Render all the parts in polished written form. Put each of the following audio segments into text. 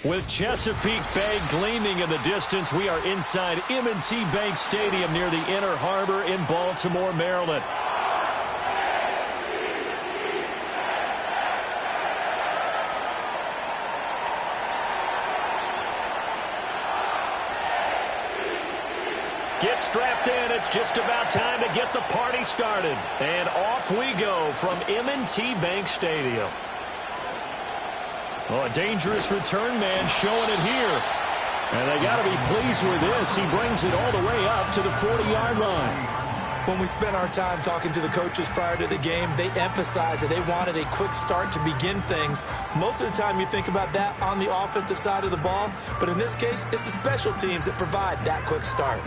With Chesapeake Bay gleaming in the distance, we are inside M&T Bank Stadium near the Inner Harbor in Baltimore, Maryland. Get strapped in. It's just about time to get the party started. And off we go from M&T Bank Stadium. Oh, a dangerous return man showing it here. And they got to be pleased with this. He brings it all the way up to the 40-yard line. When we spent our time talking to the coaches prior to the game, they emphasized that they wanted a quick start to begin things. Most of the time you think about that on the offensive side of the ball, but in this case, it's the special teams that provide that quick start.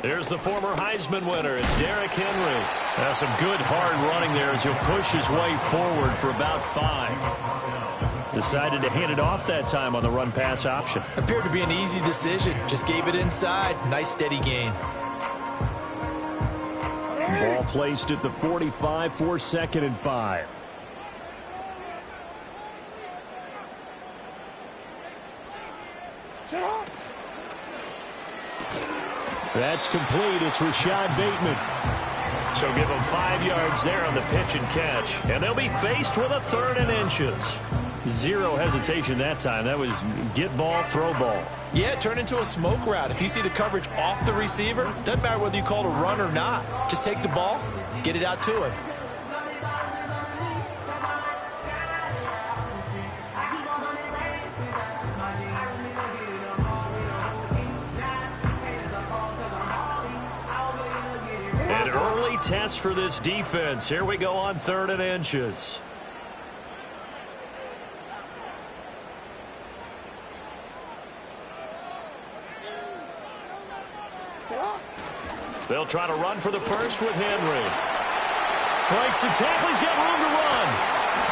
There's the former Heisman winner. It's Derrick Henry. That's some good hard running there as he'll push his way forward for about 5. Decided to hand it off that time on the run-pass option. Appeared to be an easy decision. Just gave it inside. Nice steady gain. Ball placed at the 45 for 2nd and 5. That's complete. It's Rashad Bateman. So give him 5 yards there on the pitch and catch. And they'll be faced with a 3rd and inches. Zero hesitation that time. That was get ball, throw ball. Yeah, it turned into a smoke route. If you see the coverage off the receiver, doesn't matter whether you call it a run or not. Just take the ball, get it out to him. An early test for this defense. Here we go on 3rd and inches. They'll try to run for the first with Henry. Breaks the tackle. He's got room to run.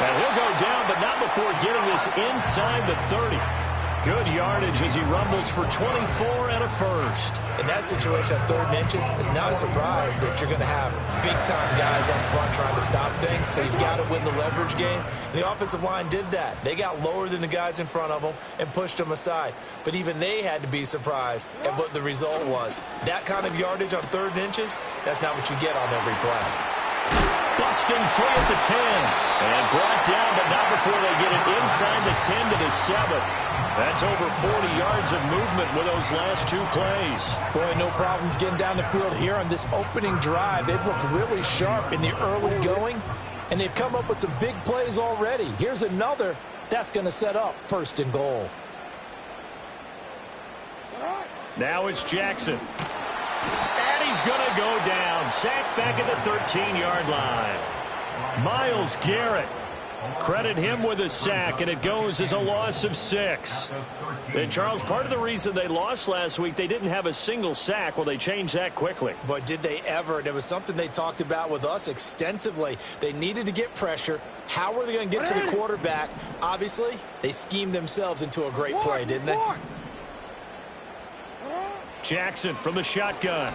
And he'll go down, but not before getting this inside the 30. Good yardage as he rumbles for 24 and a first. In that situation at 3rd and inches, it's not a surprise that you're going to have big-time guys up front trying to stop things, so you've got to win the leverage game. And the offensive line did that. They got lower than the guys in front of them and pushed them aside. But even they had to be surprised at what the result was. That kind of yardage on 3rd and inches, that's not what you get on every play. Busting free at the 10. And brought down, but not before they get it inside the 10 to the 7. That's over 40 yards of movement with those last 2 plays. Boy, no problems getting down the field here on this opening drive. They've looked really sharp in the early going, and they've come up with some big plays already. Here's another that's going to set up 1st and goal. Now it's Jackson. And he's going to go down. Sacked back at the 13-yard line. Myles Garrett. Credit him with a sack, and it goes as a loss of 6. And, Charles, part of the reason they lost last week, they didn't have a single sack. Well, they changed that quickly. But did they ever? And it was something they talked about with us extensively. They needed to get pressure. How were they going to get to the quarterback? Obviously, they schemed themselves into a great play, didn't they? Jackson from the shotgun.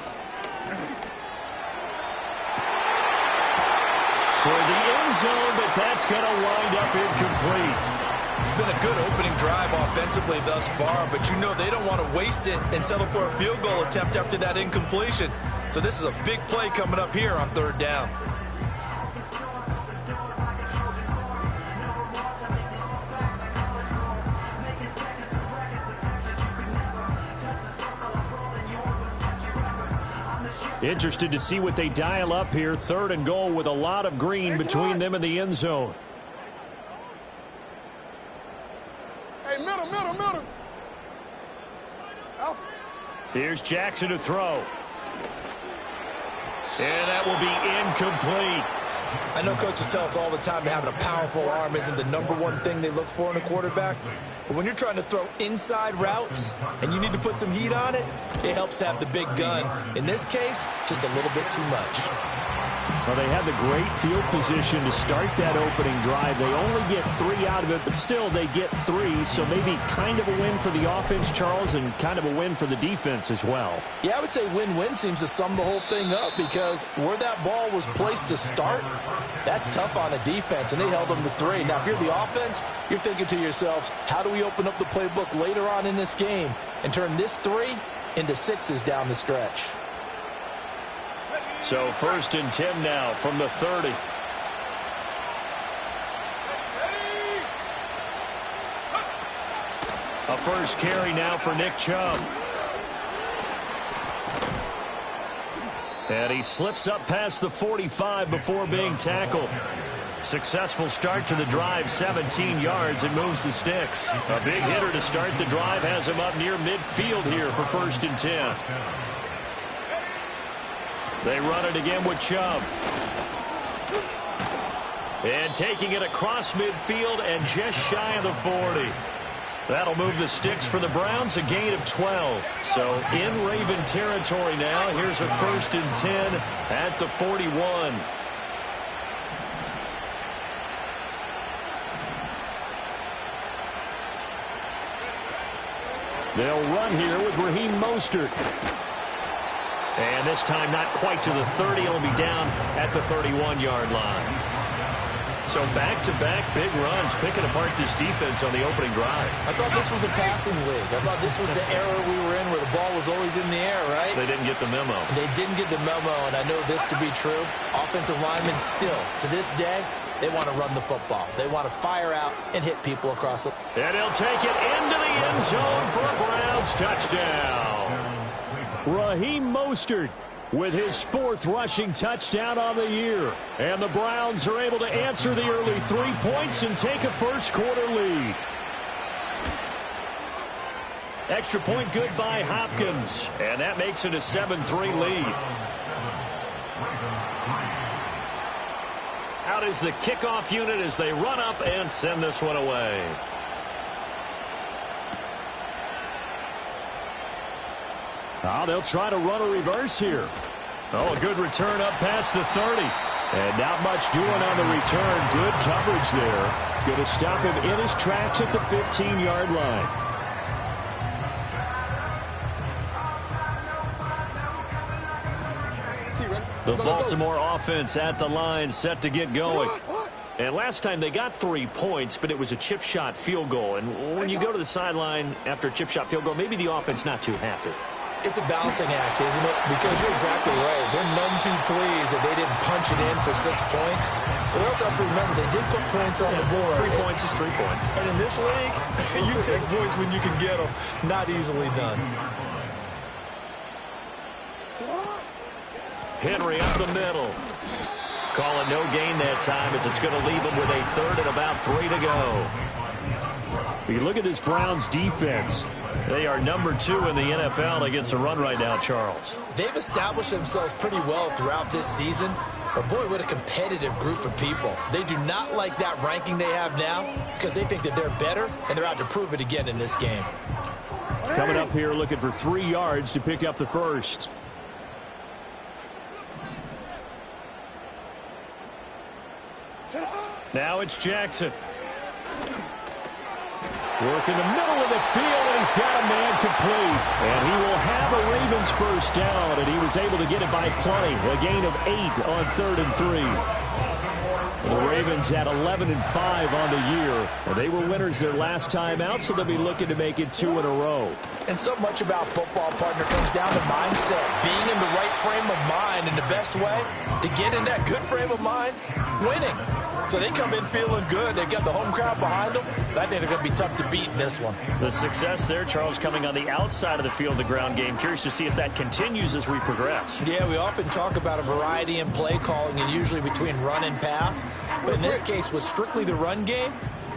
Toward the end zone, but that's going to wind up incomplete. It's been a good opening drive offensively thus far, but you know they don't want to waste it and settle for a field goal attempt after that incompletion. So this is a big play coming up here on 3rd down. Interested to see what they dial up here. 3rd and goal with a lot of green between them and the end zone. Hey, middle. Here's Jackson to throw. And that will be incomplete. I know coaches tell us all the time that having a powerful arm isn't the #1 thing they look for in a quarterback. But when you're trying to throw inside routes and you need to put some heat on it, it helps have the big gun. In this case, just a little bit too much. Well, they had the great field position to start that opening drive. They only get 3 out of it, but still they get 3. So maybe kind of a win for the offense, Charles, and kind of a win for the defense as well. Yeah, I would say win-win seems to sum the whole thing up because where that ball was placed to start, that's tough on a defense, and they held them to 3. Now, if you're the offense, you're thinking to yourselves, how do we open up the playbook later on in this game and turn this 3 into 6s down the stretch? So 1st and 10 now from the 30. A first carry now for Nick Chubb. And he slips up past the 45 before being tackled. Successful start to the drive, 17 yards, and moves the sticks. A big hitter to start the drive has him up near midfield here for 1st and 10. They run it again with Chubb. And taking it across midfield and just shy of the 40. That'll move the sticks for the Browns, a gain of 12. So in Raven territory now. Here's a 1st and 10 at the 41. They'll run here with Raheem Mostert. And this time not quite to the 30. It'll be down at the 31-yard line. So back-to-back big runs, picking apart this defense on the opening drive. I thought this was a passing league. I thought this was the era we were in where the ball was always in the air, right? They didn't get the memo. They didn't get the memo, and I know this to be true. Offensive linemen still, to this day, they want to run the football. They want to fire out and hit people across the... And he'll take it into the end zone for a Browns touchdown. Raheem Mostert with his 4th rushing touchdown on the year. And the Browns are able to answer the early 3 points and take a first-quarter lead. Extra point good by Hopkins. And that makes it a 7-3 lead. Out is the kickoff unit as they run up and send this one away. Oh, they'll try to run a reverse here. Oh, a good return up past the 30. And not much doing on the return. Good coverage there. Going to stop him in his tracks at the 15-yard line. The Baltimore offense at the line, set to get going. And last time they got 3 points, but it was a chip shot field goal. And when you go to the sideline after a chip shot field goal, maybe the offense not too happy. It's a balancing act, isn't it? Because you're exactly right. They're none too pleased that they didn't punch it in for 6 points. But they also have to remember they did put points on the board. 3 points is 3 points. And in this league, you take points when you can get them. Not easily done. Henry up the middle. Call it no gain that time as it's going to leave him with a 3rd and about 3 to go. You look at this Browns defense. They are #2 in the NFL against the run right now, Charles. They've established themselves pretty well throughout this season. But, boy, what a competitive group of people. They do not like that ranking they have now because they think that they're better, and they're out to prove it again in this game. Coming up here looking for 3 yards to pick up the first. Now it's Jackson. Work in the middle of the field, and he's got a man complete. And he will have a Ravens first down, and he was able to get it by plenty. A gain of 8 on 3rd and 3. The Ravens had 11-5 on the year, and they were winners their last time out, so they'll be looking to make it 2 in a row. And so much about football, partner, comes down to mindset. Being in the right frame of mind, and the best way to get in that good frame of mind, winning. So they come in feeling good. They've got the home crowd behind them. But I think they're going to be tough to beat in this one. The success there, Charles, coming on the outside of the field, the ground game. Curious to see if that continues as we progress. Yeah, we often talk about a variety in play calling and usually between run and pass. But in this case, with strictly the run game,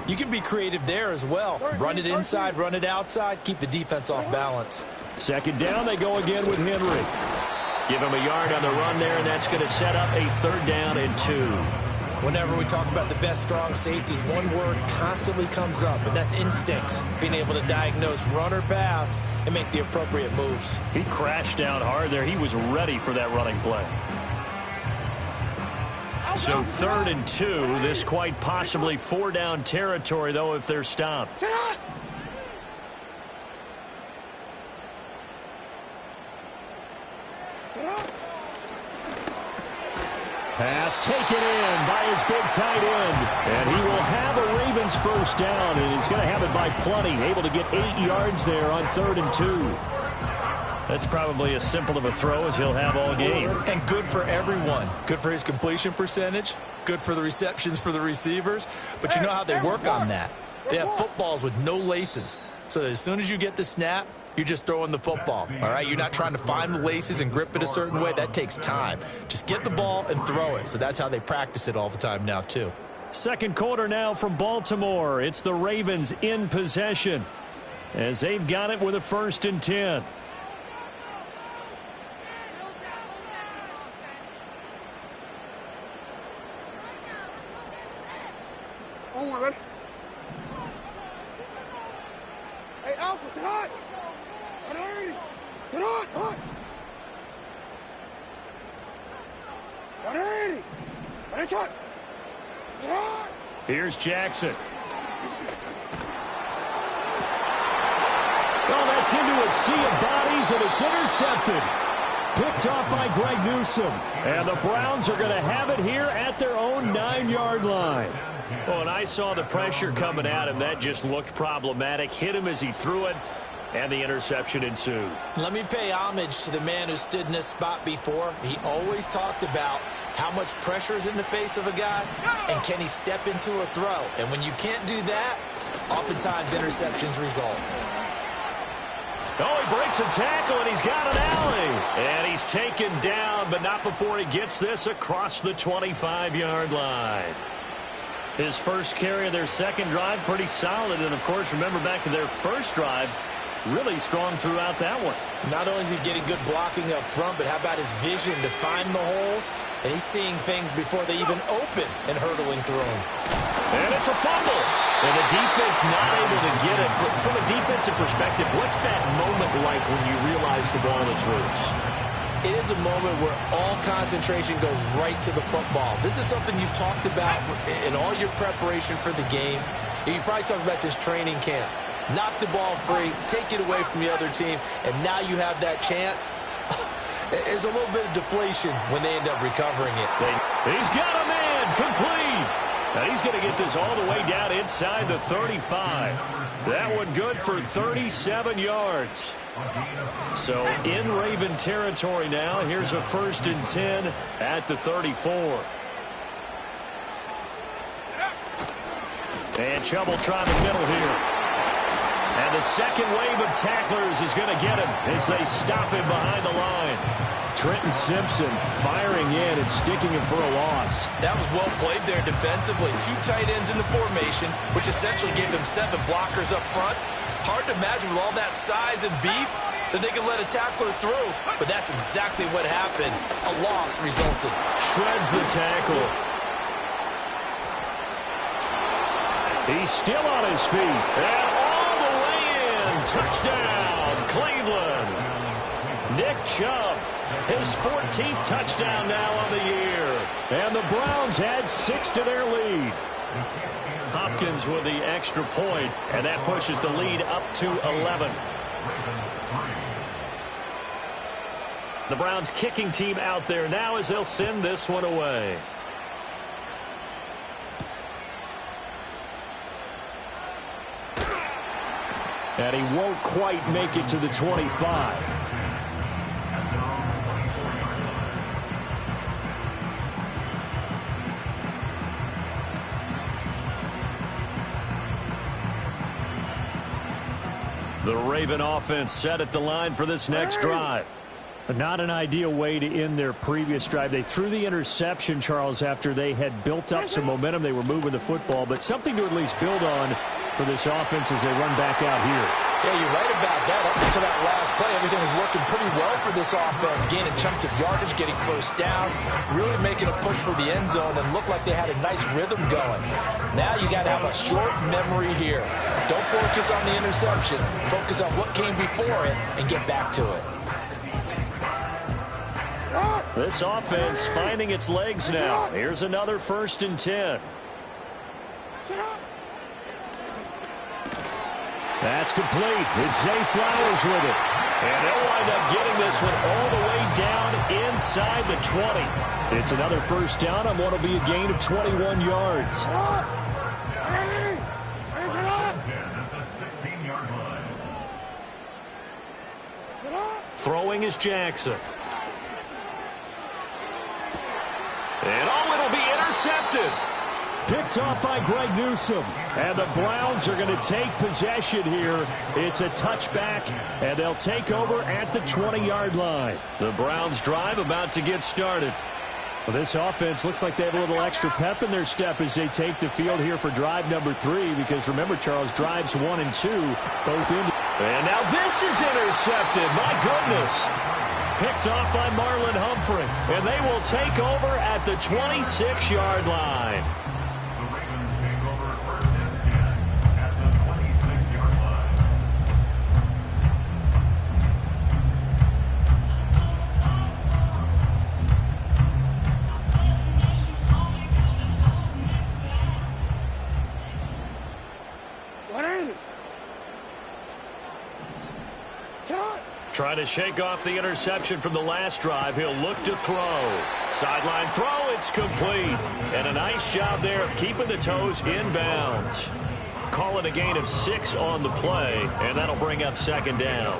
you can be creative there as well. Run it inside, run it outside, keep the defense off balance. 2nd down, they go again with Henry. Give him a yard on the run there, and that's going to set up a 3rd down and 2. Whenever we talk about the best strong safeties, one word constantly comes up, and that's instincts. Being able to diagnose run or pass and make the appropriate moves. He crashed down hard there. He was ready for that running play. So 3rd and 2. This quite possibly 4-down territory, though, if they're stopped. Pass taken in by his big tight end. And he will have a Ravens first down, and he's going to have it by plenty. Able to get 8 yards there on 3rd and 2. That's probably as simple of a throw as he'll have all game. And good for everyone. Good for his completion percentage. Good for the receptions for the receivers. But you know how they work on that. They have footballs with no laces. So that as soon as you get the snap, you're just throwing the football. All right? You're not trying to find the laces and grip it a certain way. That takes time. Just get the ball and throw it. So that's how they practice it all the time now, too. Second quarter now from Baltimore. It's the Ravens in possession as they've got it with a 1st and 10. Hey, Alpha, sit hot. Sit hot. Here's Jackson. Well, that's into a sea of bodies, and it's intercepted. Picked off by Greg Newsome. And the Browns are going to have it here at their own 9-yard line. Well, and I saw the pressure coming at him. That just looked problematic. Hit him as he threw it, and the interception ensued. Let me pay homage to the man who stood in this spot before. He always talked about how much pressure is in the face of a guy, and can he step into a throw. And when you can't do that, oftentimes interceptions result. Oh, he breaks a tackle, and he's got an alley. And he's taken down, but not before he gets this across the 25-yard line. His first carry of their second drive, pretty solid. And, of course, remember back to their first drive, really strong throughout that one. Not only is he getting good blocking up front, but how about his vision to find the holes? And he's seeing things before they even open and hurtling through them. And it's a fumble. And the defense not able to get it. From a defensive perspective, what's that moment like when you realize the ball is loose? It is a moment where all concentration goes right to the football. This is something you've talked about in all your preparation for the game. You probably talked about since training camp. Knock the ball free, take it away from the other team, and now you have that chance. There's a little bit of deflation when they end up recovering it. He's got a man complete. Now he's going to get this all the way down inside the 35. That one good for 37 yards. So in Raven territory now. Here's a 1st and 10 at the 34. And Chubb will try the middle here. And the second wave of tacklers is going to get him as they stop him behind the line. Trenton Simpson firing in and sticking him for a loss. That was well played there defensively. 2 tight ends in the formation, which essentially gave them 7 blockers up front. Hard to imagine with all that size and beef that they could let a tackler through. But that's exactly what happened. A loss resulted. Shreds the tackle. He's still on his feet. And all the way in. Touchdown, Cleveland. Nick Chubb, his 14th touchdown now on the year. And the Browns add 6 to their lead. Hopkins with the extra point, and that pushes the lead up to 11. The Browns kicking team out there now as they'll send this one away. And he won't quite make it to the 25. The Raven offense set at the line for this next drive. Not an ideal way to end their previous drive. They threw the interception, Charles, after they had built up some momentum. They were moving the football, but something to at least build on for this offense as they run back out here. Yeah, you're right about that. Up until that last play, everything was working pretty well for this offense, gaining chunks of yardage, getting first downs, really making a push for the end zone, and looked like they had a nice rhythm going. Now you got to have a short memory here. Don't focus on the interception. Focus on what came before it and get back to it. This offense finding its legs now. Here's another 1st and 10. That's complete. It's Zay Flowers with it. And they'll wind up getting this one all the way down inside the 20. It's another 1st down on what will be a gain of 21 yards. Throwing is Jackson. And it'll be intercepted. Picked off by Greg Newsome. And the Browns are going to take possession here. It's a touchback, and they'll take over at the 20-yard line. The Browns drive about to get started. Well, this offense looks like they have a little extra pep in their step as they take the field here for drive number 3, because remember, Charles, drives 1 and 2 both in. And now this is intercepted. My goodness. Picked off by Marlon Humphrey. And they will take over at the 26-yard line. Trying to shake off the interception from the last drive. He'll look to throw. Sideline throw, it's complete. And a nice job there of keeping the toes inbounds. Call it a gain of 6 on the play, and that'll bring up 2nd down.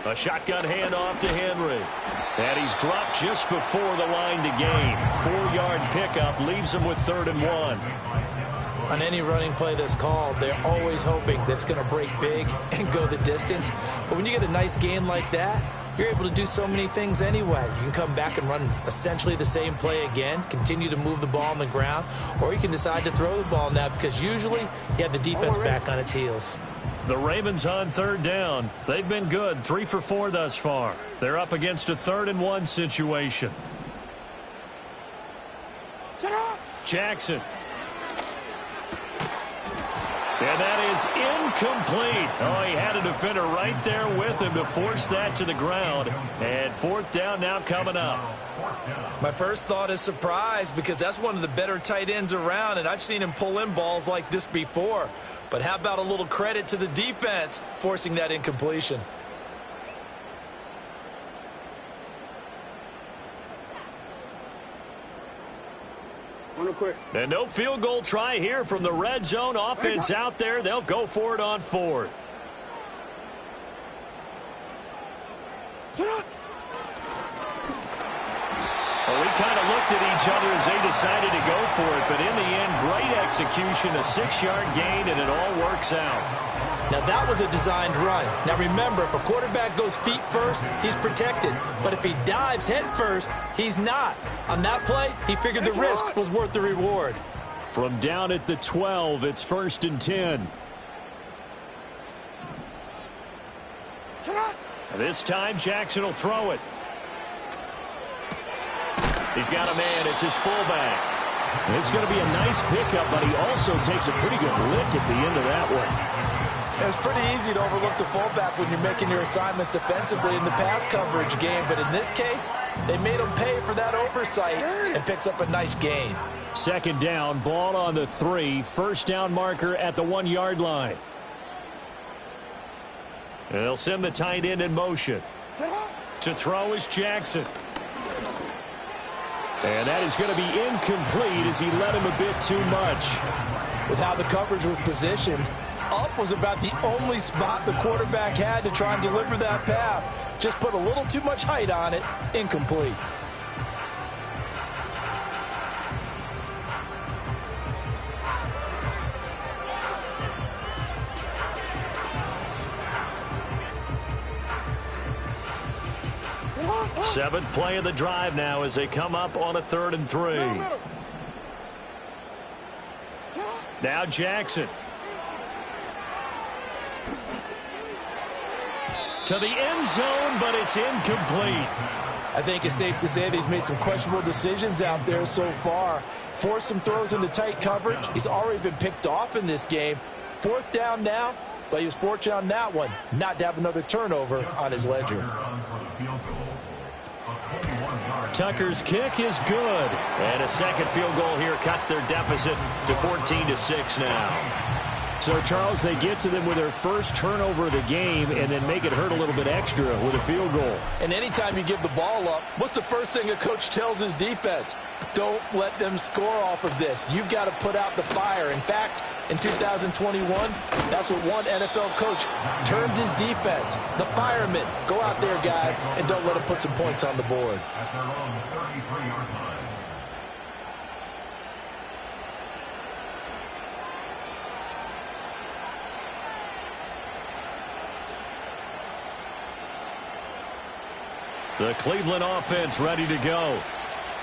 A shotgun handoff to Henry. And he's dropped just before the line to gain. 4-yard pickup leaves him with 3rd and 1. On any running play that's called, they're always hoping that it's going to break big and go the distance. But when you get a nice gain like that, you're able to do so many things anyway. You can come back and run essentially the same play again, continue to move the ball on the ground, or you can decide to throw the ball now, because usually you have the defense back on its heels. The Ravens on 3rd down. They've been good, 3 for 4 thus far. They're up against a 3rd and 1 situation. Jackson. And that is incomplete. Oh, he had a defender right there with him to force that to the ground. And 4th down now coming up. My first thought is surprise, because that's one of the better tight ends around, and I've seen him pull in balls like this before. But how about a little credit to the defense forcing that incompletion? And no field goal try here from the red zone offense out there. They'll go for it on 4th. Well, we kind of looked at each other as they decided to go for it, but in the end, great execution, a 6-yard gain, and it all works out. Now, that was a designed run. Now, remember, if a quarterback goes feet first, he's protected. But if he dives head first, he's not. On that play, he figured the risk was worth the reward. From down at the 12, it's 1st and 10. This time, Jackson will throw it. He's got a man. It's his fullback. It's going to be a nice pickup, but he also takes a pretty good lick at the end of that one. It's pretty easy to overlook the fullback when you're making your assignments defensively in the pass coverage game. But in this case, they made him pay for that oversight and picks up a nice gain. 2nd down, ball on the 3. 1st down marker at the 1-yard line. And they'll send the tight end in motion. To throw is Jackson. And that is going to be incomplete as he led him a bit too much. With how the coverage was positioned, up was about the only spot the quarterback had to try and deliver that pass. Just put a little too much height on it. Incomplete. Seventh play of the drive now as they come up on a 3rd and 3. Now Jackson. To the end zone, but it's incomplete. I think it's safe to say that he's made some questionable decisions out there so far. Forced some throws into tight coverage. He's already been picked off in this game. 4th down now, but he was fortunate on that one not to have another turnover on his ledger. Tucker's kick is good. And a second field goal here cuts their deficit to 14-6 now. So, Charles, they get to them with their first turnover of the game and then make it hurt a little bit extra with a field goal. And anytime you give the ball up, what's the first thing a coach tells his defense? Don't let them score off of this. You've got to put out the fire. In fact, in 2021, that's what one NFL coach termed his defense. The firemen. Go out there, guys, and don't let them put some points on the board. The Cleveland offense ready to go.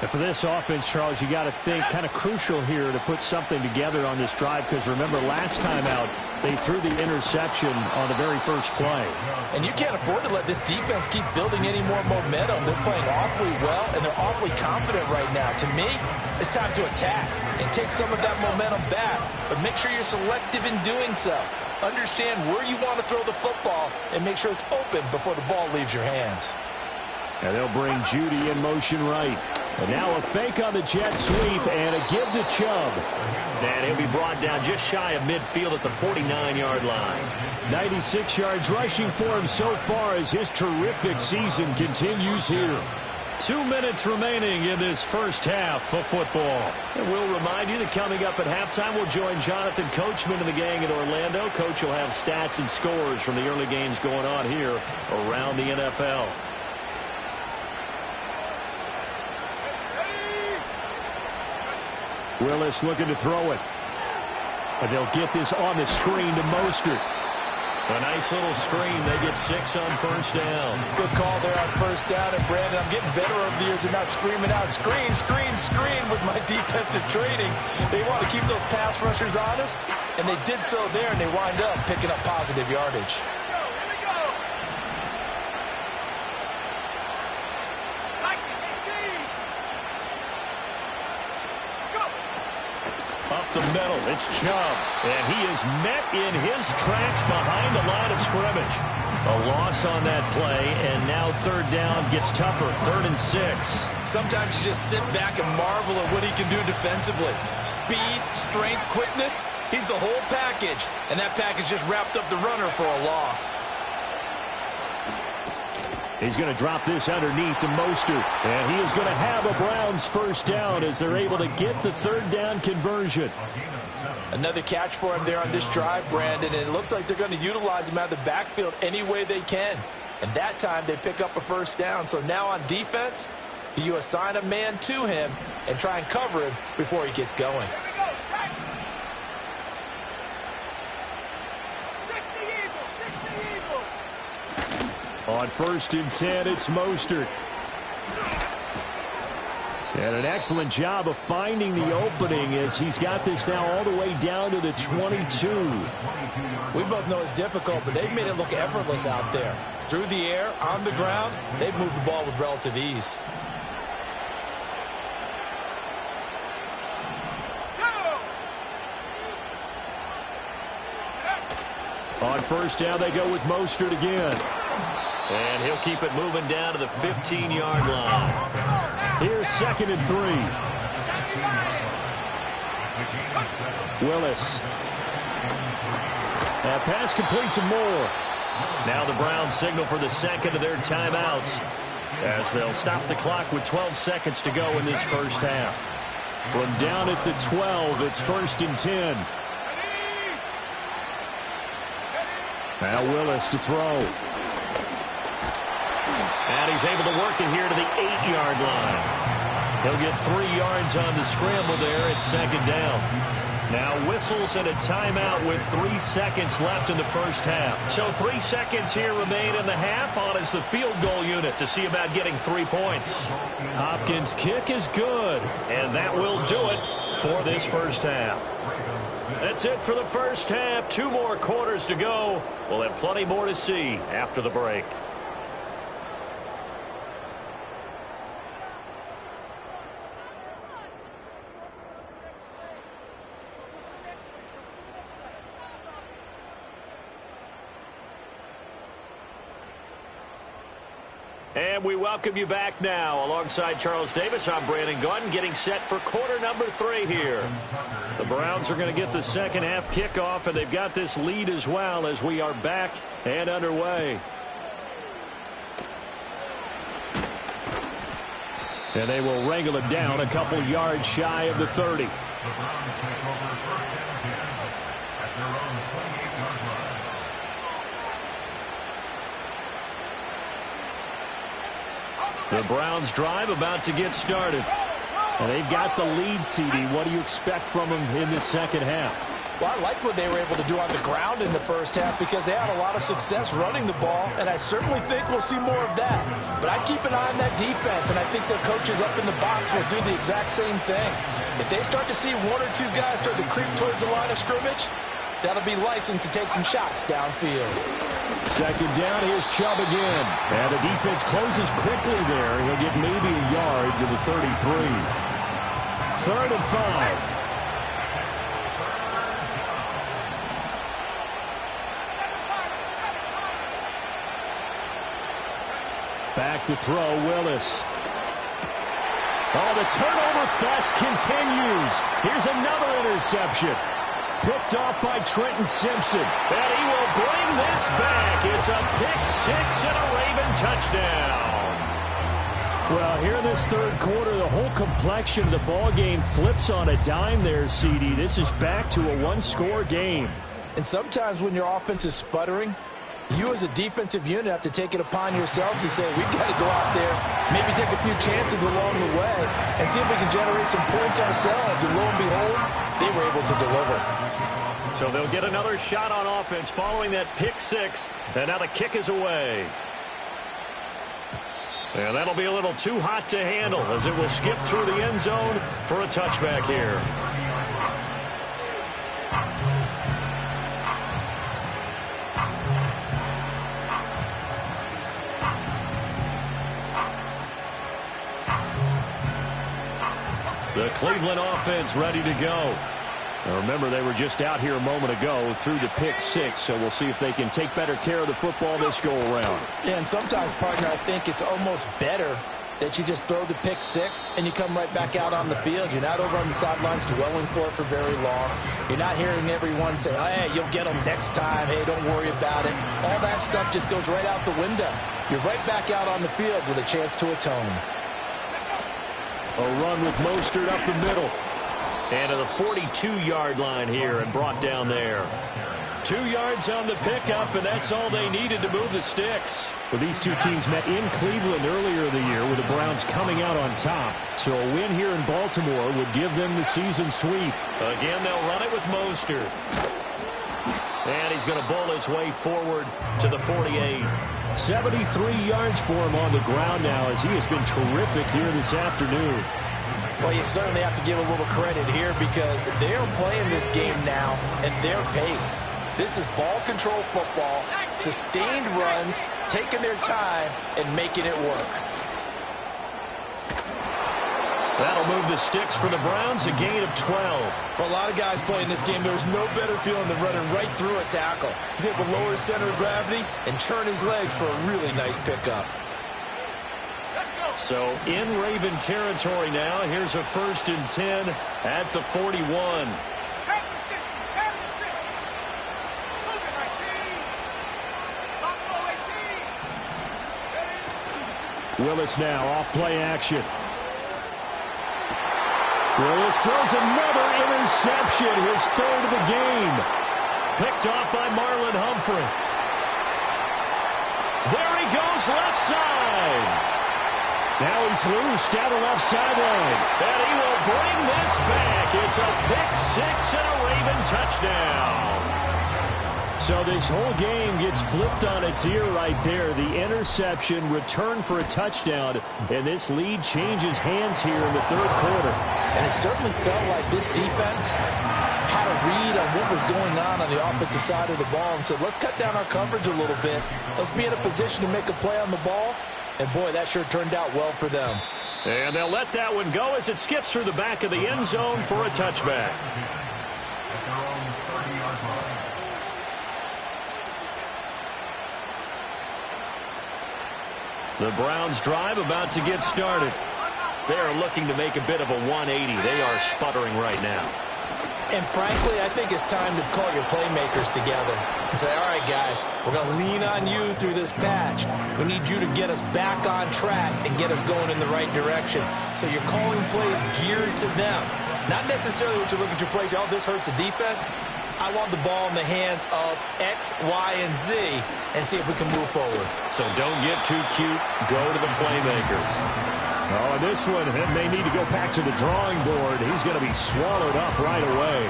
And for this offense, Charles, you got to think kind of crucial here to put something together on this drive, because remember last time out they threw the interception on the very first play. And you can't afford to let this defense keep building any more momentum. They're playing awfully well, and they're awfully confident right now. To me, it's time to attack and take some of that momentum back, but make sure you're selective in doing so. Understand where you want to throw the football and make sure it's open before the ball leaves your hands. And they'll bring Judy in motion right. And now a fake on the jet sweep and a give to Chubb. And he'll be brought down just shy of midfield at the 49-yard line. 96 yards rushing for him so far as his terrific season continues here. 2 minutes remaining in this first half of football. And we'll remind you that coming up at halftime, we'll join Jonathan Coachman and the gang in Orlando. Coach will have stats and scores from the early games going on here around the NFL. Willis looking to throw it. And they'll get this on the screen to Mostert. A nice little screen. They get 6 on first down. Good call there on first down. And, Brandon, I'm getting better over the years and not screaming out, screen, screen, screen with my defensive training. They want to keep those pass rushers honest, and they did so there, and they wind up picking up positive yardage. Up the middle, it's Chubb. And he is met in his tracks behind the line of scrimmage. A loss on that play, and now third down gets tougher. 3rd and 6. Sometimes you just sit back and marvel at what he can do defensively. Speed, strength, quickness, he's the whole package. And that package just wrapped up the runner for a loss. He's going to drop this underneath to Mostert. And he is going to have a Browns first down as they're able to get the 3rd down conversion. Another catch for him there on this drive, Brandon. And it looks like they're going to utilize him out of the backfield any way they can. And that time they pick up a first down. So now on defense, do you assign a man to him and try and cover him before he gets going? On 1st and 10, it's Mostert. And an excellent job of finding the opening as he's got this now all the way down to the 22. We both know it's difficult, but they've made it look effortless out there. Through the air, on the ground, they've moved the ball with relative ease. On first down, they go with Mostert again. And he'll keep it moving down to the 15-yard line. Here's 2nd and 3. Willis. That pass complete to Moore. Now the Browns signal for the second of their timeouts as they'll stop the clock with 12 seconds to go in this first half. From down at the 12, it's 1st and 10. Now Willis to throw. And he's able to work it here to the 8-yard line. He'll get 3 yards on the scramble there at 2nd down. Now whistles and a timeout with 3 seconds left in the first half. So 3 seconds here remain in the half on as the field goal unit to see about getting 3 points. Hopkins' kick is good, and that will do it for this first half. That's it for the first half. 2 more quarters to go. We'll have plenty more to see after the break. And we welcome you back now. Alongside Charles Davis, I'm Brandon Gunn, getting set for quarter number 3 here. The Browns are going to get the second half kickoff, and they've got this lead as well as we are back and underway. And they will wrangle it down a couple yards shy of the 30. The Browns drive about to get started. And they've got the lead, CD. What do you expect from them in the second half? Well, I like what they were able to do on the ground in the first half because they had a lot of success running the ball, and I certainly think we'll see more of that. But I'd keep an eye on that defense, and I think their coaches up in the box will do the exact same thing. If they start to see 1 or 2 guys start to creep towards the line of scrimmage, that'll be licensed to take some shots downfield. Second down, here's Chubb again. And the defense closes quickly there. He'll get maybe a yard to the 33. 3rd and 5. Back to throw, Willis. Oh, the turnover fest continues. Here's another interception. Picked off by Trenton Simpson. And he will bring this back. It's a pick-6 and a Raven touchdown. Well, here in this third quarter, the whole complexion of the ball game flips on a dime there, CD. This is back to a 1-score game. And sometimes when your offense is sputtering, you as a defensive unit have to take it upon yourselves to say, we've got to go out there, maybe take a few chances along the way, and see if we can generate some points ourselves. And lo and behold, they were able to deliver. So they'll get another shot on offense following that pick-6, and now the kick is away. And that'll be a little too hot to handle as it will skip through the end zone for a touchback here. The Cleveland offense ready to go. Now remember, they were just out here a moment ago through the pick-6, so we'll see if they can take better care of the football this go-around. Yeah, and sometimes, partner, I think it's almost better that you just throw the pick-6 and you come right back out on the field. You're not over on the sidelines dwelling for it for very long. You're not hearing everyone say, oh, hey, you'll get them next time. Hey, don't worry about it. All that stuff just goes right out the window. You're right back out on the field with a chance to atone. A run with Mostert up the middle. And to the 42-yard line here and brought down there. 2 yards on the pickup, and that's all they needed to move the sticks. Well, these two teams met in Cleveland earlier in the year with the Browns coming out on top. So a win here in Baltimore would give them the season sweep. Again, they'll run it with Mostert. And he's going to bowl his way forward to the 48. 73 yards for him on the ground now as he has been terrific here this afternoon. Well, you certainly have to give a little credit here because they're playing this game now at their pace. This is ball control football, sustained runs, taking their time, and making it work. That'll move the sticks for the Browns, a gain of 12. For a lot of guys playing this game, there's no better feeling than running right through a tackle. He's able to lower his center of gravity and churn his legs for a really nice pickup. So in Raven territory now. Here's a 1st and 10 at the 41. Willis now off play action. Willis throws another interception, his 3rd of the game. Picked off by Marlon Humphrey. There he goes, left side. Now he's loose down the left sideline. And he will bring this back. It's a pick-6 and a Raven touchdown. So this whole game gets flipped on its ear right there. The interception, return for a touchdown, and this lead changes hands here in the third quarter. And it certainly felt like this defense had a a read on what was going on the offensive side of the ball and said, let's cut down our coverage a little bit. Let's be in a position to make a play on the ball. And, boy, that sure turned out well for them. And they'll let that one go as it skips through the back of the end zone for a touchback. The Browns drive about to get started. They are looking to make a bit of a 180. They are sputtering right now. And frankly, I think it's time to call your playmakers together and say, all right, guys, we're going to lean on you through this patch. We need you to get us back on track and get us going in the right direction. So you're calling plays geared to them. Not necessarily what you look at your plays, oh, this hurts the defense. I want the ball in the hands of X, Y, and Z and see if we can move forward. So don't get too cute. Go to the playmakers. Oh, and this one may need to go back to the drawing board. He's going to be swallowed up right away.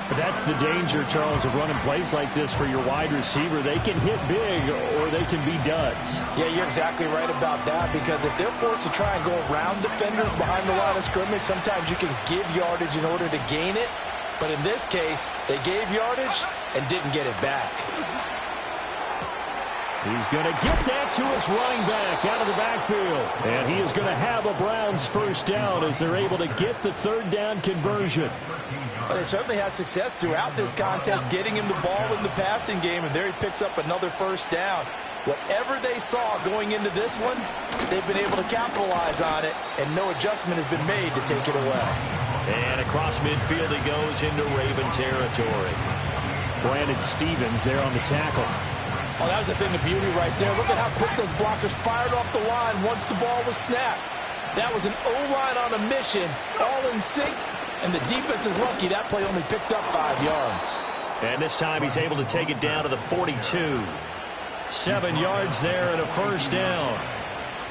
But that's the danger, Charles, of running plays like this for your wide receiver. They can hit big or they can be duds. Yeah, you're exactly right about that, because if they're forced to try and go around defenders behind the line of scrimmage, sometimes you can give yardage in order to gain it. But in this case, they gave yardage and didn't get it back. He's going to get that to his running back out of the backfield. And he is going to have a Browns first down as they're able to get the third down conversion. But they certainly had success throughout this contest, getting him the ball in the passing game, and there he picks up another first down. Whatever they saw going into this one, they've been able to capitalize on it, and no adjustment has been made to take it away. And across midfield he goes into Raven territory. Brandon Stevens there on the tackle. Oh, that was a thing of beauty right there. Look at how quick those blockers fired off the line once the ball was snapped. That was an O-line on a mission, all in sync, and the defense is lucky that play only picked up 5 yards. And this time he's able to take it down to the 42. 7 yards there and a first down.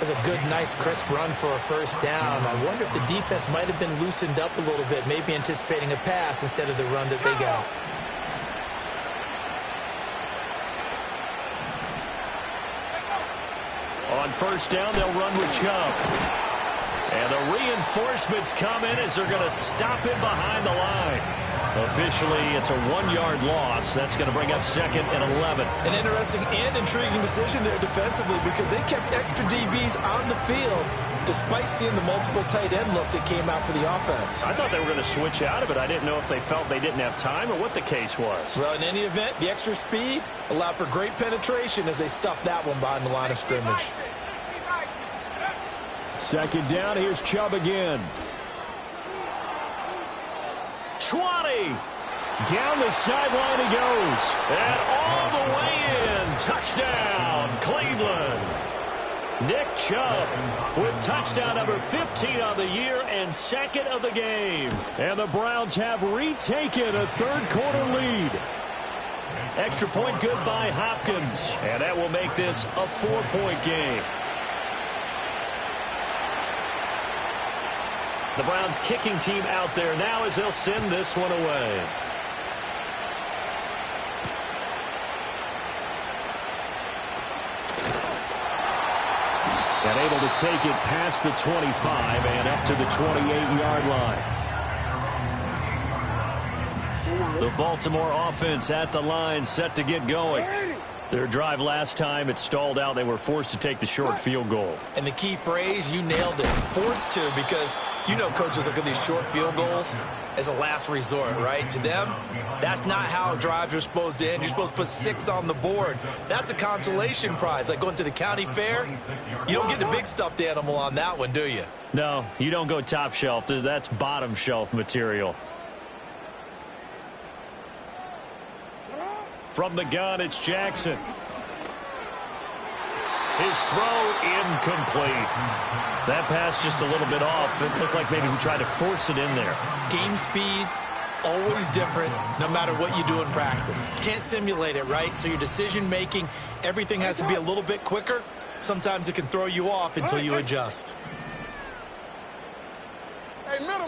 That's a good, nice, crisp run for a first down. I wonder if the defense might have been loosened up a little bit, maybe anticipating a pass instead of the run that they got. On first down, they'll run with Chubb. And the reinforcements come in as they're going to stop him behind the line. Officially, it's a 1-yard loss. That's going to bring up 2nd and 11. An interesting and intriguing decision there defensively, because they kept extra DBs on the field despite seeing the multiple tight end look that came out for the offense. I thought they were going to switch out of it. I didn't know if they felt they didn't have time or what the case was. Well, in any event, the extra speed allowed for great penetration as they stuffed that one behind the line of scrimmage. 2nd down, here's Chubb again. 20. Down the sideline he goes. And all the way in. Touchdown, Cleveland. Nick Chubb with touchdown number 15 on the year and 2nd of the game. And the Browns have retaken a third-quarter lead. Extra point good by Hopkins. And that will make this a 4-point game. The Browns kicking team out there now as they'll send this one away. And able to take it past the 25 and up to the 28-yard line. The Baltimore offense at the line, set to get going. Their drive last time, it stalled out. They were forced to take the short field goal. And the key phrase, you nailed it, forced to, because you know coaches look at these short field goals as a last resort, right? To them, that's not how drives are supposed to end. You're supposed to put 6 on the board. That's a consolation prize, like going to the county fair. You don't get the big stuffed animal on that one, do you? No, you don't go top shelf. That's bottom shelf material. From the gun, it's Jackson. His throw incomplete. That pass just a little bit off. It looked like maybe he tried to force it in there. Game speed, always different, no matter what you do in practice. You can't simulate it, right? So your decision-making, everything has to be a little bit quicker. Sometimes it can throw you off until you adjust. Hey, middle.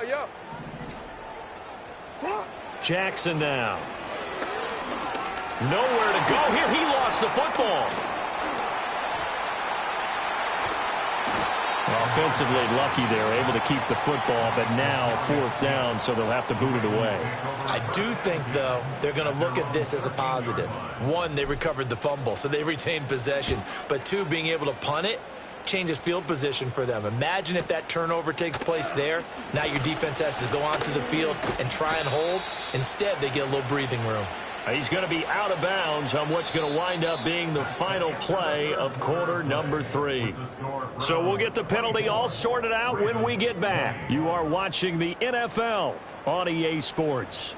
Yo. Jackson now. Nowhere to go here. He lost the football. Offensively lucky they're able to keep the football, but now 4th down, so they'll have to boot it away. I do think, though, they're going to look at this as a positive. 1, they recovered the fumble, so they retained possession. But 2, being able to punt it changes field position for them. Imagine if that turnover takes place there. Now your defense has to go onto the field and try and hold. Instead, they get a little breathing room. He's going to be out of bounds on what's going to wind up being the final play of quarter number 3. So we'll get the penalty all sorted out when we get back. You are watching the NFL on EA Sports.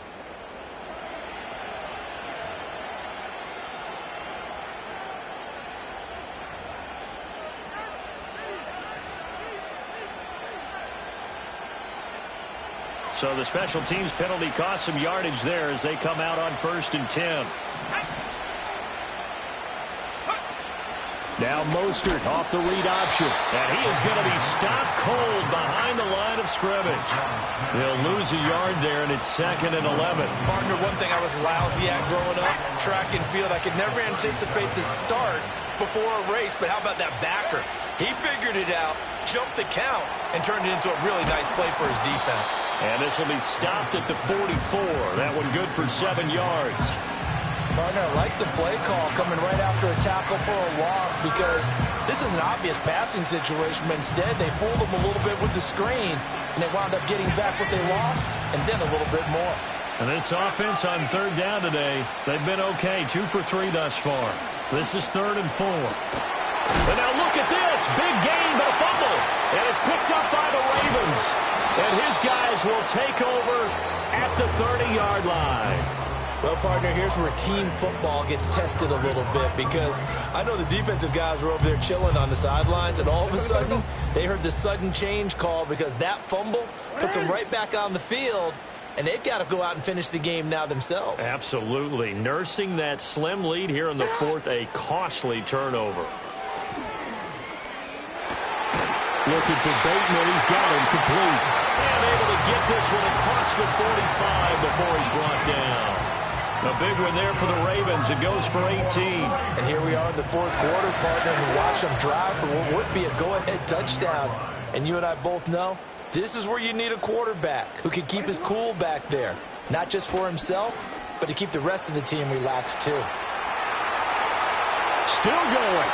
So the special teams penalty cost some yardage there as they come out on 1st and 10. Now Mostert off the read option. And he is going to be stopped cold behind the line of scrimmage. They'll lose a yard there, and it's 2nd and 11. Partner, one thing I was lousy at growing up, track and field, I could never anticipate the start before a race, but how about that backer? He figured it out, jumped the count, and turned it into a really nice play for his defense. And this will be stopped at the 44. That one good for 7 yards. Partner, I like the play call coming right after a tackle for a loss because this is an obvious passing situation, but instead they fooled them a little bit with the screen, and they wound up getting back what they lost and then a little bit more. And this offense on 3rd down today, they've been okay, 2 for 3 thus far. This is 3rd and 4. And now look at this, big gain but a fumble, and it's picked up by the Ravens. And his guys will take over at the 30-yard line. Well, partner, here's where team football gets tested a little bit because I know the defensive guys were over there chilling on the sidelines, and all of a sudden they heard the sudden change call because that fumble puts them right back on the field, and they've got to go out and finish the game now themselves. Absolutely. Nursing that slim lead here in the 4th, a costly turnover. Looking for Bateman. He's got him complete. And able to get this one across the 45 before he's brought down. A big one there for the Ravens. It goes for 18. And here we are in the 4th quarter, partner, and we watch them drive for what would be a go-ahead touchdown. And you and I both know this is where you need a quarterback who can keep his cool back there. Not just for himself, but to keep the rest of the team relaxed too. Still going.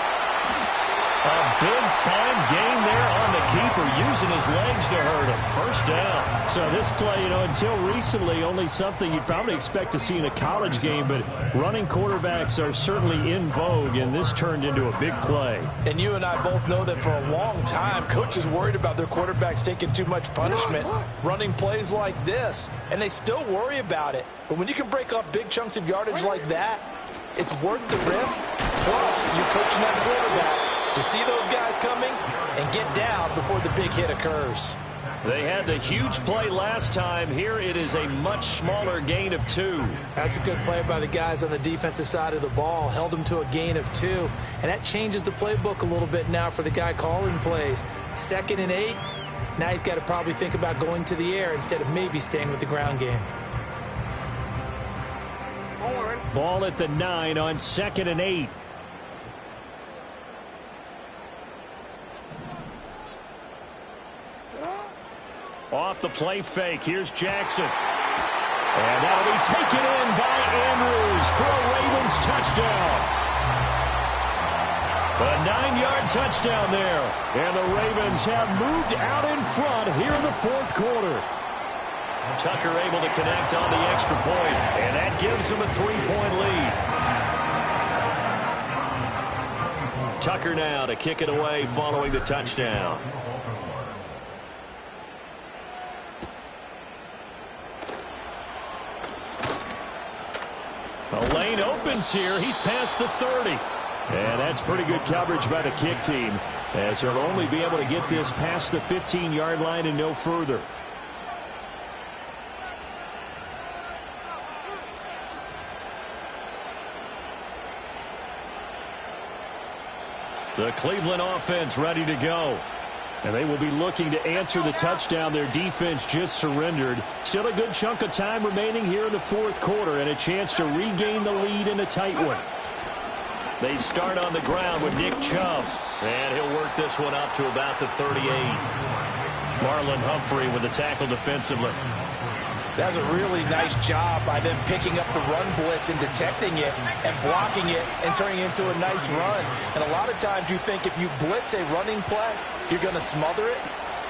A big-time gain there on the keeper, using his legs to hurt him. 1st down. So this play, until recently, only something you'd probably expect to see in a college game, but running quarterbacks are certainly in vogue, and this turned into a big play. And you and I both know that for a long time, coaches worried about their quarterbacks taking too much punishment, running plays like this, and they still worry about it. But when you can break up big chunks of yardage like that, it's worth the risk. Plus, you're coaching that quarterback to see those guys coming and get down before the big hit occurs. They had the huge play last time. Here it is a much smaller gain of 2. That's a good play by the guys on the defensive side of the ball. Held them to a gain of 2. And that changes the playbook a little bit now for the guy calling plays. 2nd and 8. Now he's got to probably think about going to the air instead of maybe staying with the ground game. Ball at the 9 on 2nd and 8. Off the play fake. Here's Jackson. And that'll be taken in by Andrews for a Ravens touchdown. A 9-yard touchdown there. And the Ravens have moved out in front here in the 4th quarter. Tucker able to connect on the extra point, and that gives him a 3-point lead. Tucker now to kick it away following the touchdown. The lane opens here. He's past the 30. And that's pretty good coverage by the kick team, as they'll only be able to get this past the 15-yard line and no further. The Cleveland offense ready to go. And they will be looking to answer the touchdown their defense just surrendered. Still a good chunk of time remaining here in the 4th quarter and a chance to regain the lead in a tight one. They start on the ground with Nick Chubb. And he'll work this one up to about the 38. Marlon Humphrey with the tackle defensively. That's a really nice job by them picking up the run blitz and detecting it and blocking it and turning it into a nice run. And a lot of times you think if you blitz a running play, you're going to smother it.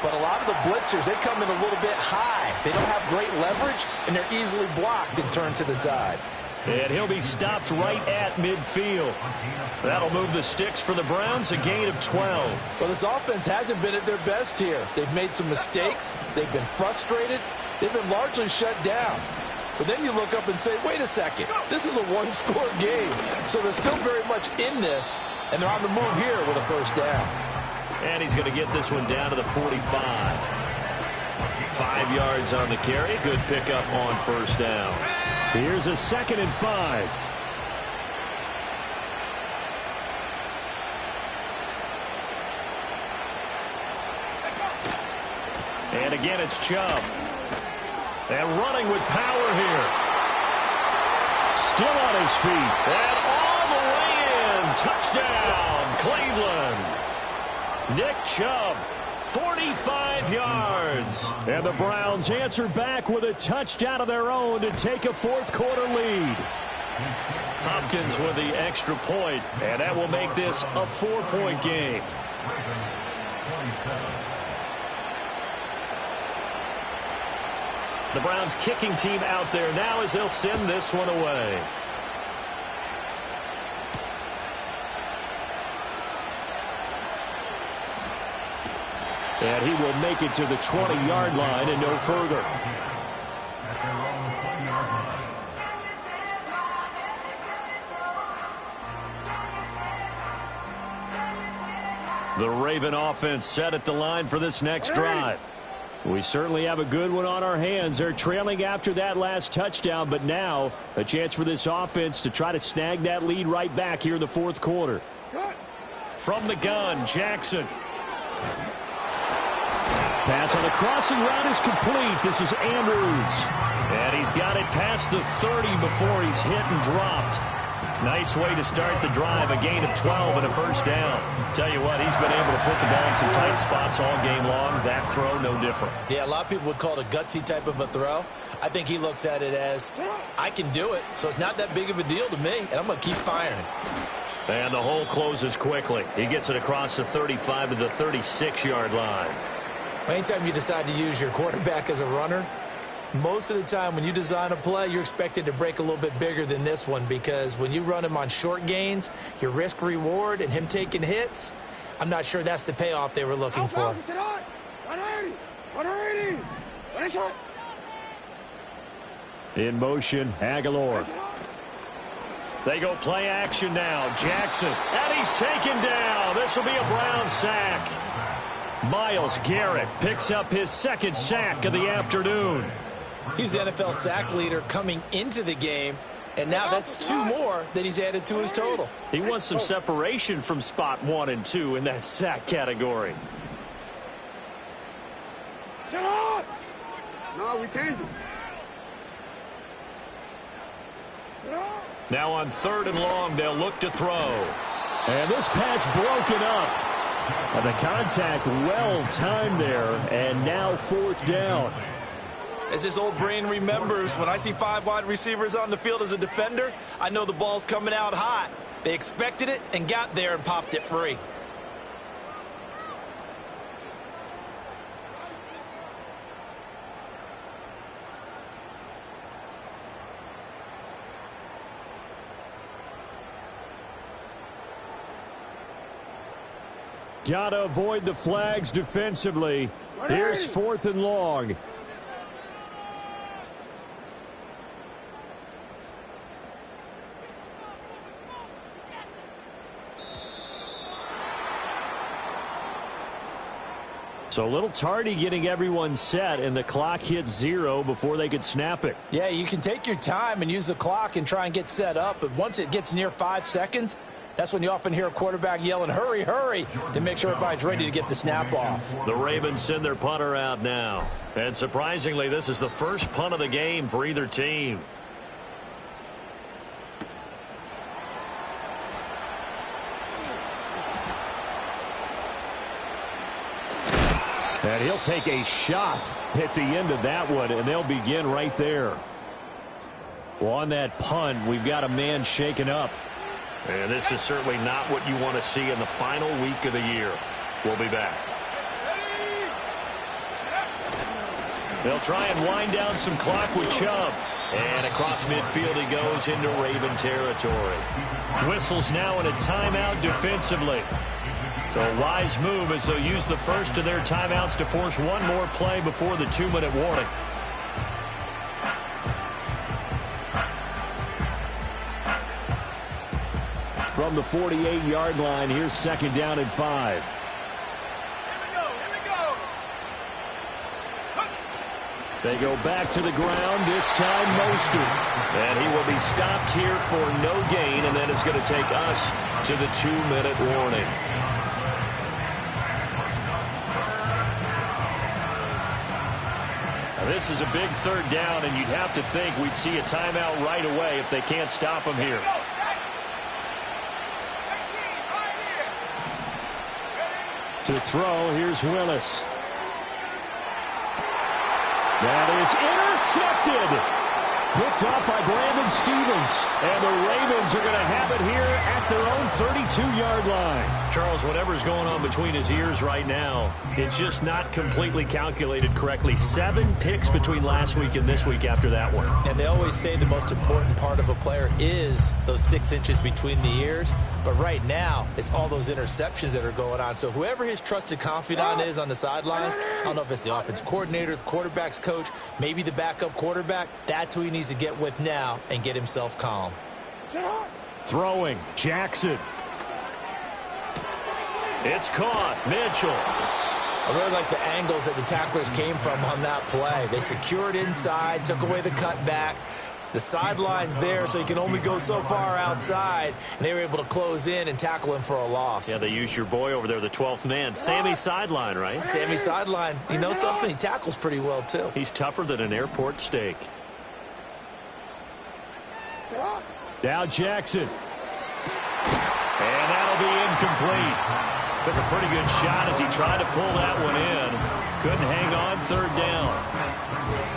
But a lot of the blitzers, they come in a little bit high. They don't have great leverage, and they're easily blocked and turned to the side. And he'll be stopped right at midfield. That'll move the sticks for the Browns, a gain of 12. Well, this offense hasn't been at their best here. They've made some mistakes. They've been frustrated. They've been largely shut down. But then you look up and say, wait a second, this is a one-score game. So they're still very much in this, and they're on the move here with a first down. And he's going to get this one down to the 45. 5 yards on the carry. Good pickup on first down. Here's a 2nd and 5. And again, it's Chubb. And running with power here. Still on his feet. And all the way in. Touchdown, Cleveland. Nick Chubb, 45 yards. And the Browns answer back with a touchdown of their own to take a fourth-quarter lead. Hopkins with the extra point, and that will make this a 4-point game. The Browns kicking team out there now as they'll send this one away. And he will make it to the 20-yard line and no further. The Raven offense set at the line for this next drive. We certainly have a good one on our hands. They're trailing after that last touchdown, but now a chance for this offense to try to snag that lead right back here in the fourth quarter. From the gun, Jackson. Pass on the crossing route is complete. This is Andrews. And he's got it past the 30 before he's hit and dropped. Nice way to start the drive, a gain of 12 and a first down. Tell you what, he's been able to put the ball in some tight spots all game long. That throw, no different. Yeah, a lot of people would call it a gutsy type of a throw. I think he looks at it as, I can do it, so it's not that big of a deal to me, and I'm going to keep firing. And the hole closes quickly. He gets it across the 35 to the 36-yard line. Anytime you decide to use your quarterback as a runner, most of the time when you design a play, you're expected to break a little bit bigger than this one, because when you run him on short gains, your risk reward and him taking hits, I'm not sure that's the payoff they were looking for. 180. In motion, Aguilar. They go play action now. Jackson, and he's taken down. This will be a Brown sack. Myles Garrett picks up his second sack of the afternoon. He's the NFL sack leader coming into the game, and now that's 2 more that he's added to his total. He wants some separation from spot 1 and 2 in that sack category. Shut up! No, we changed it. Now on 3rd and long, they'll look to throw. And this pass broken up. And the contact well timed there, and now 4th down. As his old brain remembers, when I see 5 wide receivers on the field as a defender, I know the ball's coming out hot. They expected it and got there and popped it free. Gotta avoid the flags defensively. Here's 4th and long. So a little tardy getting everyone set, and the clock hit 0 before they could snap it. Yeah, you can take your time and use the clock and try and get set up, but once it gets near 5 seconds, that's when you often hear a quarterback yelling, hurry, hurry, to make sure everybody's ready to get the snap off. The Ravens send their punter out now. And surprisingly, this is the first punt of the game for either team. And he'll take a shot at the end of that one, and they'll begin right there. Well, on that punt, we've got a man shaken up. And this is certainly not what you want to see in the final week of the year. We'll be back. They'll try and wind down some clock with Chubb. And across midfield he goes into Raven territory. Whistles now in a timeout defensively. So a wise move as they'll use the first of their timeouts to force one more play before the 2-minute warning. From the 48-yard line, here's 2nd down and 5. They go back to the ground, this time Mostert. And he will be stopped here for no gain, and then it's going to take us to the 2-minute warning. Now, this is a big 3rd down, and you'd have to think we'd see a timeout right away if they can't stop him here. To throw, here's Willis. That is intercepted. Picked off by Brandon Stevens. And the Ravens are going to have it here at their own 32-yard line. Charles, whatever's going on between his ears right now, it's just not completely calculated correctly. 7 picks between last week and this week after that one. And they always say the most important part of a player is those 6 inches between the ears. But right now, it's all those interceptions that are going on. So whoever his trusted confidant is on the sidelines, I don't know if it's the offense coordinator, the quarterback's coach, maybe the backup quarterback, that's who he needs to get with now and get himself calm. Throwing, Jackson. It's caught. Mitchell. I really like the angles that the tacklers came from on that play. They secured inside, took away the cutback. The sideline's there, so you can only go so far outside, and they were able to close in and tackle him for a loss. Yeah, they used your boy over there, the 12th man. Sammy Sideline, right? Sammy Sideline. You know something? He tackles pretty well, too. He's tougher than an airport steak. Now Jackson. And that'll be incomplete. Took a pretty good shot as he tried to pull that one in. Couldn't hang on, 3rd down.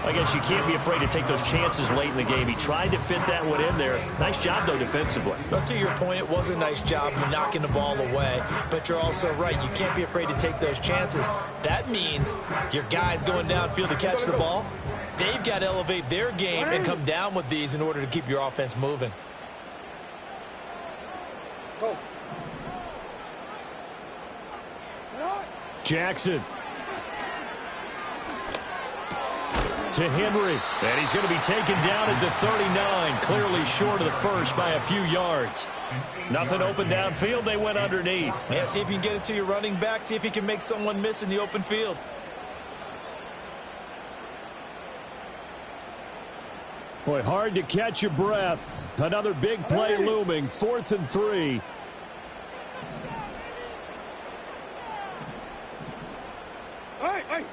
I guess you can't be afraid to take those chances late in the game. He tried to fit that one in there. Nice job, though, defensively. But to your point, it was a nice job knocking the ball away. But you're also right. You can't be afraid to take those chances. That means your guys going downfield to catch the ball, they've got to elevate their game and come down with these in order to keep your offense moving. Jackson. To Henry. And he's going to be taken down at the 39, clearly short of the first by a few yards. Nothing open downfield. They went underneath. Yeah, see if you can get it to your running back. See if you can make someone miss in the open field. Boy, hard to catch your breath. Another big play looming. 4th and 3. Hey.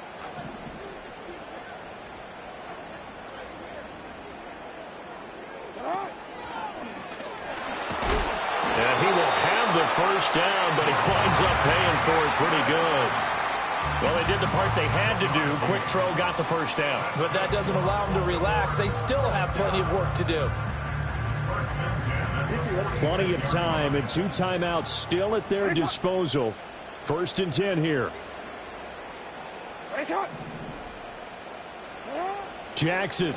And he will have the first down, but he winds up paying for it pretty good. Well, they did the part they had to do. Quick throw, got the first down. But that doesn't allow them to relax. They still have plenty of work to do. Plenty of time and 2 timeouts still at their disposal. 1st and 10 here. Jackson.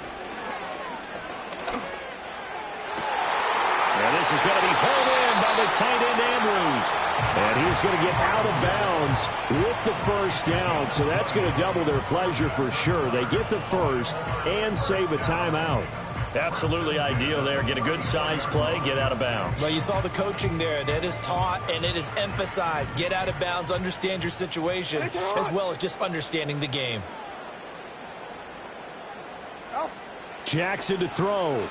And this is going to be hauled in by the tight end Andrews. And he's going to get out of bounds with the first down. So that's going to double their pleasure for sure. They get the first and save a timeout. Absolutely ideal there. Get a good size play, get out of bounds. Well, you saw the coaching there. That is taught and it is emphasized. Get out of bounds, understand your situation, as well as just understanding the game. Jackson to throw.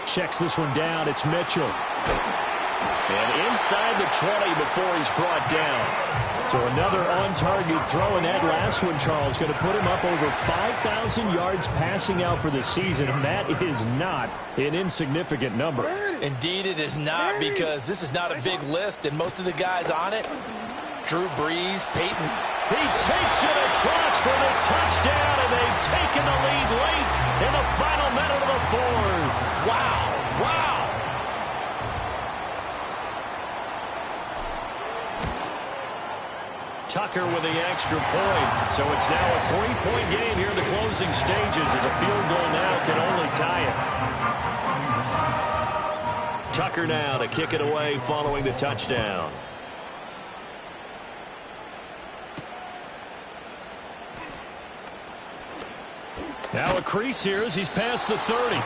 Checks this one down. It's Mitchell. And inside the 20 before he's brought down. So another on-target throw, and that last one, Charles, going to put him up over 5,000 yards passing out for the season, and that is not an insignificant number. Indeed it is not, because this is not a big list, and most of the guys on it, Drew Brees, Peyton He takes it across for the touchdown, and they've taken the lead late in the final minute of the fourth. Wow. Wow. Tucker with the extra point. So it's now a 3-point game here in the closing stages as a field goal now can only tie it. Tucker now to kick it away following the touchdown. Now a crease here as he's past the 30.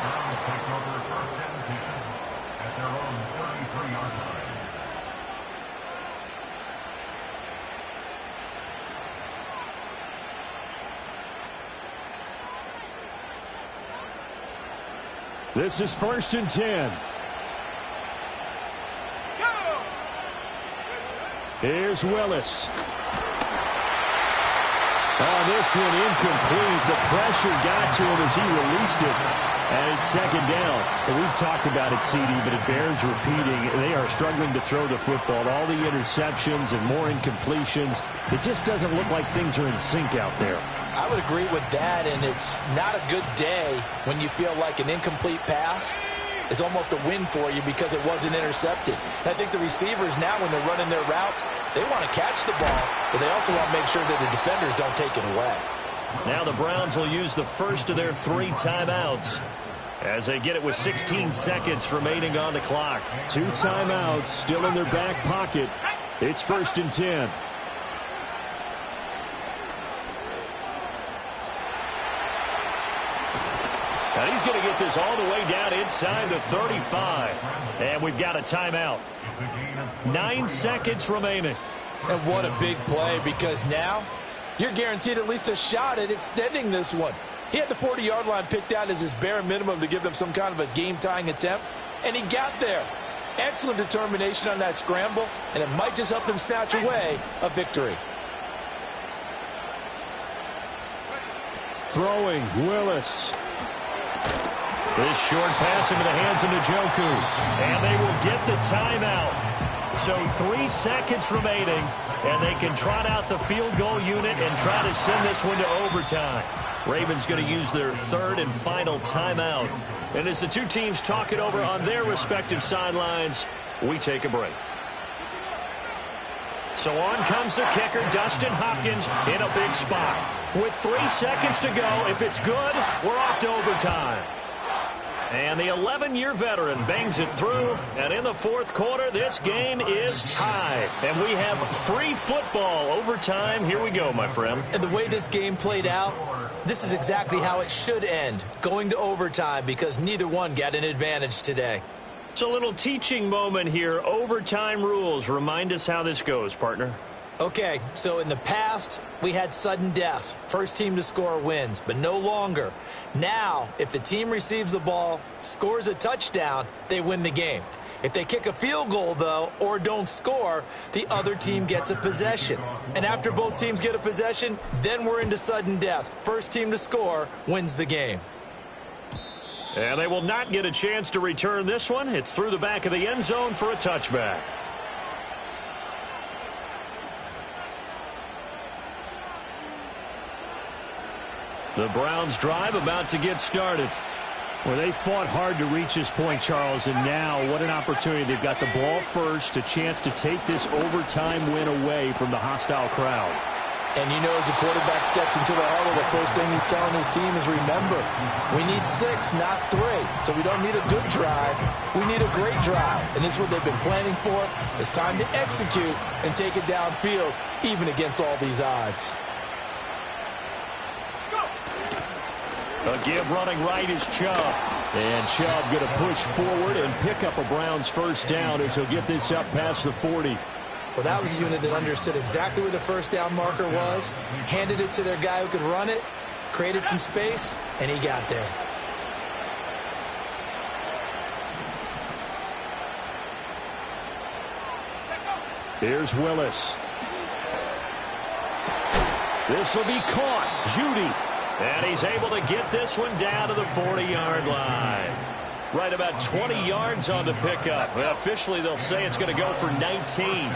This is 1st and 10. Here's Willis. Oh, this one incomplete. The pressure got to him as he released it. And it's 2nd down. And we've talked about it, CD, but it bears repeating. They are struggling to throw the football. All the interceptions and more incompletions. It just doesn't look like things are in sync out there. I would agree with that, and it's not a good day when you feel like an incomplete pass is almost a win for you because it wasn't intercepted. And I think the receivers now, when they're running their routes, they want to catch the ball, but they also want to make sure that the defenders don't take it away. Now the Browns will use the first of their 3 timeouts as they get it with 16 seconds remaining on the clock. 2 timeouts still in their back pocket. It's 1st and 10. Now he's going to get this all the way down inside the 35. And we've got a timeout. 9 seconds remaining. And what a big play, because now you're guaranteed at least a shot at extending this one. He had the 40-yard line picked out as his bare minimum to give them some kind of a game-tying attempt, and he got there. Excellent determination on that scramble, and it might just help them snatch away a victory. Throwing, Willis. This short pass into the hands of Njoku. And they will get the timeout. So 3 seconds remaining, and they can trot out the field goal unit and try to send this one to overtime. Ravens going to use their 3rd and final timeout. And as the two teams talk it over on their respective sidelines, we take a break. So on comes the kicker, Dustin Hopkins, in a big spot. With 3 seconds to go, if it's good, we're off to overtime. And the 11-year veteran bangs it through. And in the 4th quarter, this game is tied. And we have free football overtime. Here we go, my friend. And the way this game played out, this is exactly how it should end, going to overtime, because neither one got an advantage today. It's a little teaching moment here. Overtime rules. Remind us how this goes, partner. Okay, so in the past, we had sudden death. First team to score wins, but no longer. Now, if the team receives the ball, scores a touchdown, they win the game. If they kick a field goal, though, or don't score, the other team gets a possession. And after both teams get a possession, then we're into sudden death. First team to score wins the game. And they will not get a chance to return this one. It's through the back of the end zone for a touchback. The Browns drive about to get started. Well, they fought hard to reach this point, Charles, and now what an opportunity. They've got the ball first, a chance to take this overtime win away from the hostile crowd. And you know, as the quarterback steps into the huddle, the first thing he's telling his team is, remember, we need 6, not 3. So we don't need a good drive. We need a great drive. And this is what they've been planning for. It's time to execute and take it downfield, even against all these odds. A give running right is Chubb. And Chubb going to push forward and pick up a Browns first down as he'll get this up past the 40. Well, that was a unit that understood exactly where the first down marker was, handed it to their guy who could run it, created some space, and he got there. Here's Willis. This will be caught. Judy. And he's able to get this one down to the 40-yard line. Right about 20 yards on the pickup. Well, officially, they'll say it's going to go for 19.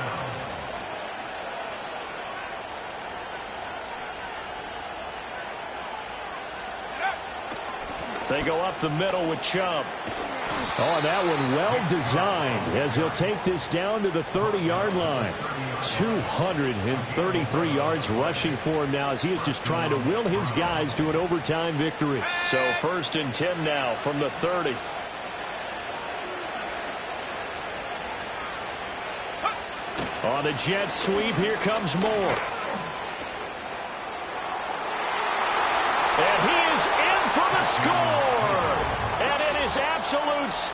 They go up the middle with Chubb. Oh, that one well designed as he'll take this down to the 30-yard line. 233 yards rushing for him now as he is just trying to will his guys to an overtime victory. So 1st and 10 now from the 30. On the jet sweep, here comes Moore. And he is in for the score. And it is absolute